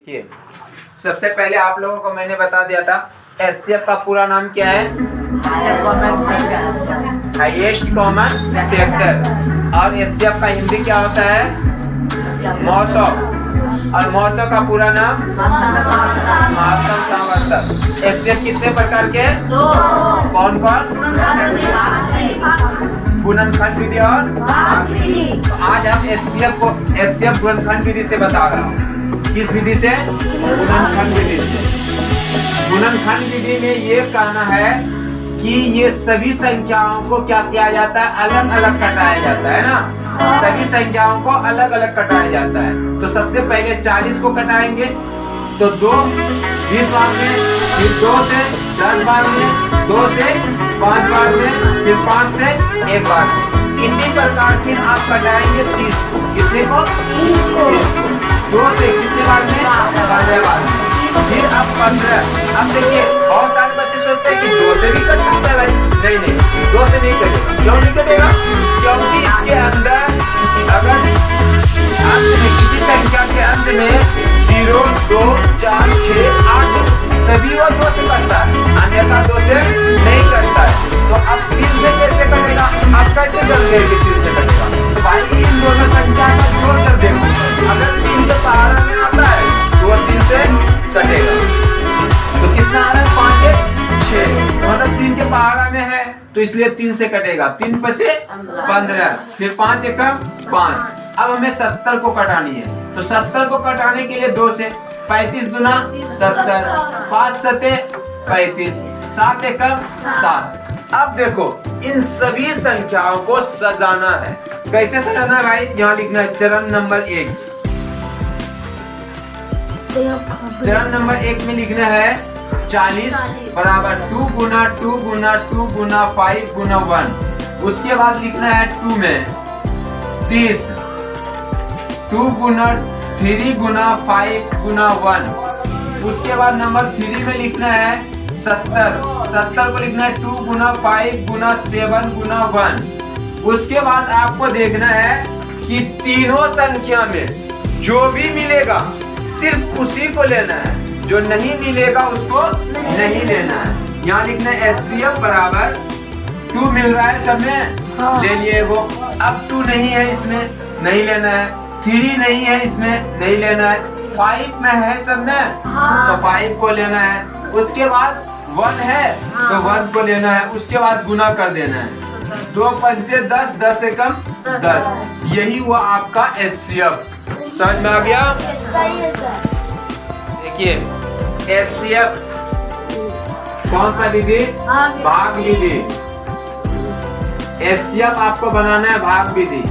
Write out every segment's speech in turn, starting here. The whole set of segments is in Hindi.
देखिए, सबसे पहले आप लोगों को मैंने बता दिया था एचसीएफ का पूरा नाम क्या है, हाईएस्ट कॉमन फैक्टर। और एचसीएफ का हिंदी क्या होता है, मौसम। और मौसम का पूरा नाम महत्तम सामर्थ्य। एचसीएफ कितने प्रकार के, कौन कौन, गुणनखंड विधि और आज हम एचसीएफ गुणनखंड विधि से बता रहा हूँ। किस विधि से, गुणनखंड विधि से। गुणनखंड विधि में ये कहना है कि ये सभी संख्याओं को क्या किया जाता है, अलग अलग कटाया जाता है ना। सभी संख्याओं को अलग अलग कटाया जाता है। तो सबसे पहले 40 को कटाएंगे तो 2 20 बार में, फिर 2 से 10 बार में, 2 से 5 बार में, फिर 5 से 1 बार में। इसी प्रकार फिर आप कटाएंगे 30 को। कितने को, 30 को। 2 से कितने बार में, 15 बार में। फिर अब 15। अब देखिए, बहुत सारे बच्चे सोचते हैं कि 2 से भी कट सकता है भाई। नहीं, 2 से नहीं कटेगा। क्यों नहीं कटेगा, क्योंकि इसके अंदर अगर अंत में किसी संख्या के अंत में 0, 2, 4, 6, 8 तभी वो 2 से कटता है, अन्यथा 2 से नहीं कटता है। तो अब 3 से कैसे कटेगा, अब कैसे जल्दी 3 से कटेगा। तो भाई इन दोनों संख्या का जोड़ कर देखो, अगर 3 के पहाड़ा में आता है तो वो 3 से कटेगा। तो कितना आ रहा है, 5 से 6, मतलब 3 के पहाड़ा में है तो इसलिए 3 से कटेगा। 3 बचे 15, फिर 5 एकम 5। अब हमें 70 को कटानी है। तो 70 को कटाने के लिए 2 से 35 गुना 70, 5 सते 35, 7 एकम 7। अब देखो, इन सभी संख्याओं को सजाना है। कैसे सजाना है भाई, यहाँ लिखना है चरण नंबर 1। चरण नंबर 1 में लिखना है 40 बराबर 2 गुना 2 गुना 2 गुना 5 गुना 1। उसके बाद लिखना है 2 में 30, 2 गुना 3 गुना 5 गुना 1। उसके बाद नंबर 3 में लिखना है 70, 70 को लिखना है 2 गुना 5 गुना 7 गुना 1। उसके बाद आपको देखना है कि तीनों संख्या में जो भी मिलेगा सिर्फ उसी को लेना है, जो नहीं मिलेगा उसको नहीं लेना है। यहाँ लिखना है एचसीएफ बराबर 2 मिल रहा है सब में, ले लिए वो। अब 2 नहीं है इसमें, नहीं लेना है। 3 नहीं है इसमें, नहीं लेना है। 5 में है सब में, तो 5 को लेना है। उसके बाद 1 है तो 1 को लेना है। उसके बाद गुना कर देना है, 2 पंचे 10, 10 एकम 10। यही हुआ आपका एचसीएफ। समझ में आ गया। देखिए, एचसीएफ कौन सा विधि, भाग विधि। एचसीएफ आपको बनाना है भाग विधि।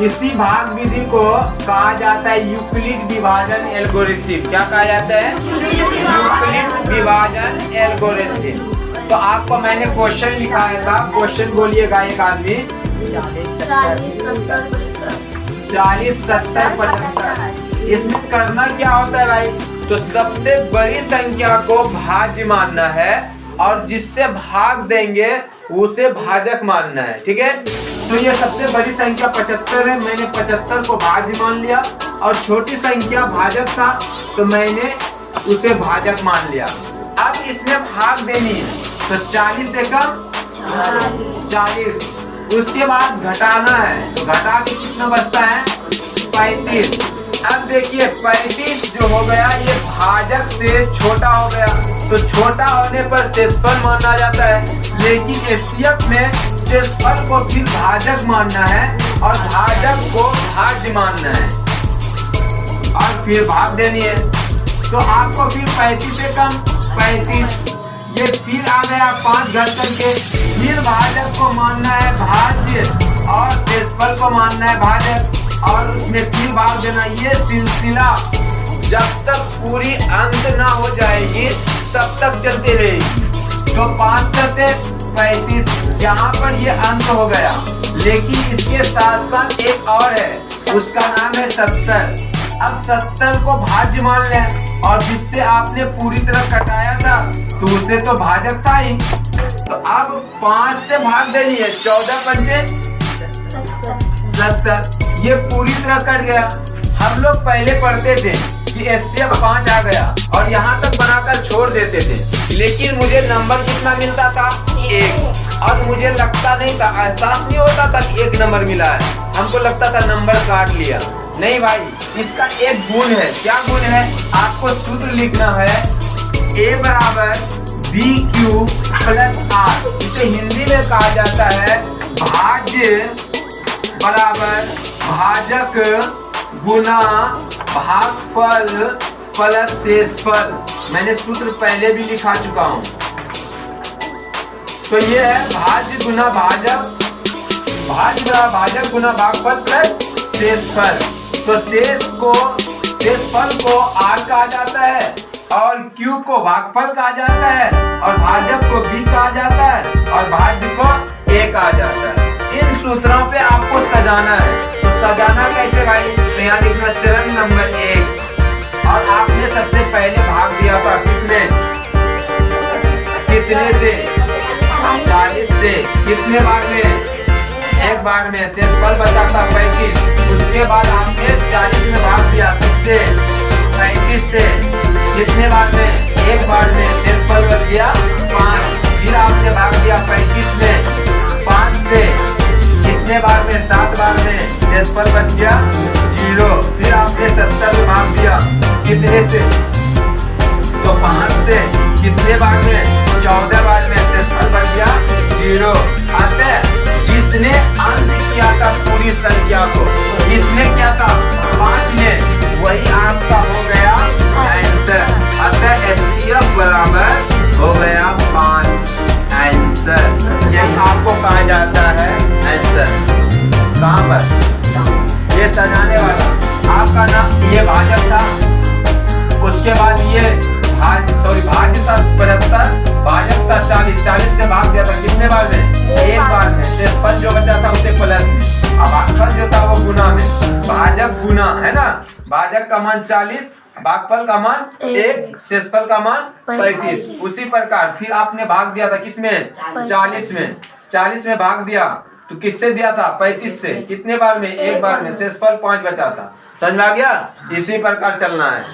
इसी भाग विधि को कहा जाता है यूक्लिड विभाजन एल्गोरिथम। क्या कहा जाता है, यूक्लिड विभाजन एल्गोरिथम। तो आपको मैंने क्वेश्चन लिखाया था, क्वेश्चन बोलिएगा एक आदमी। 40, 70, 75। इसमें करना क्या होता है भाई, तो सबसे बड़ी संख्या को भाज्य मानना है और जिससे भाग देंगे उसे भाजक मानना है। ठीक है, तो ये सबसे बड़ी संख्या 75 है, मैंने 75 को भाज्य मान लिया। और छोटी संख्या भाजक था तो मैंने उसे भाजक मान लिया। अब इसमें भाग देनी है तो 40 एकम 40। उसके बाद घटाना है तो घटा के कितना बचता है, 35। अब देखिए 35 जो हो गया ये भाजक से छोटा हो गया, तो छोटा होने पर शेषफल माना जाता है। लेकिन एचसीएफ में शेषफल को फिर भाजक मानना है और भाजक को भाज्य मानना है और फिर भाग देनी है। तो आपको फिर 35 एकम 35, ये फिर आ गया 5 घट करके। फिर भाजक को मानना है भाज्य और शेषफल को मानना है भाजक और उसमें फिर भाग देना। ये सिलसिला जब तक पूरी अंत ना हो जाएगी तब तक चलती रहेगी। तो 5 से 35 यहाँ पर ये अंत हो गया। लेकिन इसके साथ साथ एक और है, उसका नाम है 70। अब 70 को भाज्य मान लें और जिससे आपने पूरी तरह कटाया था तो उसे तो भाजक था ही। तो अब 5 से भाग देनी है, 14 पंचे 70। ये पूरी तरह कट गया। हम लोग पहले पढ़ते थे कि HCF 5 आ गया और यहाँ तक बनाकर छोड़ देते थे, लेकिन मुझे नंबर कितना मिलता था? 1। और मुझे लगता नहीं था, एहसास नहीं होता था कि 1 नंबर मिला है, हमको लगता था नंबर काट लिया। नहीं भाई, इसका एक गुण है। क्या गुण है? आपको सूत्र लिखना है A बराबर BQ प्लस R। इसे हिंदी में कहा जाता है भाज्य बराबर भाजक गुना भागफल प्लस शेषफल। मैंने सूत्र पहले भी लिखा चुका हूँ। तो ये है भाज्य गुना भाजक, भाज्य बराबर भाजक गुना भागफल प्लस शेषफल। तो शेषफल को R कहा जाता है और Q को भागफल कहा जाता है और भाजक को B कहा जाता है और भाज्य को A कहा जाता है। इन सूत्रों पे आपको सजाना है। तो सजाना कैसे भाई? तो यहाँ लिखना चरण नंबर 1 और आपने सबसे पहले भाग दिया था किसने? कितने से? 40 से। कितने भाग में? एक भाग में। शेषफल बचा था 35। उसके बाद आपने 40 में भाग दिया किससे? 35 से। कितने भाग में? एक भाग में। शेषफल बच गया 5। फिर आपने भाग दिया 35 में 5 से। कितने भाग में? 7 भाग में। शेषफल बच गया 0। फिर आपने 70 में भाग दिया कितने से? तो 5 से। कितने भाग में? 14 भाग में। शेषफल बच गया 0। अतः जिसने अंत किया था पूरी संख्या को, जिसने क्या था? 5 ने, वही आपका हो गया आंसर। अतः HCF बराबर हो गया 5 आंसर। ये आपको कहा जाता है आंसर। कहाँ पर? ये सजाने वाला आपका नाम, ये भाजक था। उसके बाद ये भाज्य था 75, भाजक था 40। 40 से भाग दिया था कितने बार में? एक बार में। शेषफल जो बचा था उसे प्लस में, अब भागफल जो था वो गुना में। भाजक गुना है ना, भाजक का मान 40, भागफल का मान 1, शेषफल का मान 35। उसी प्रकार फिर आपने भाग दिया था किसमें? 40 में। 40 में भाग दिया तो किससे दिया था? 35 से। कितने बार में? एक बार में। शेषफल 5 बचा था। समझ में आ गया? इसी प्रकार चलना है।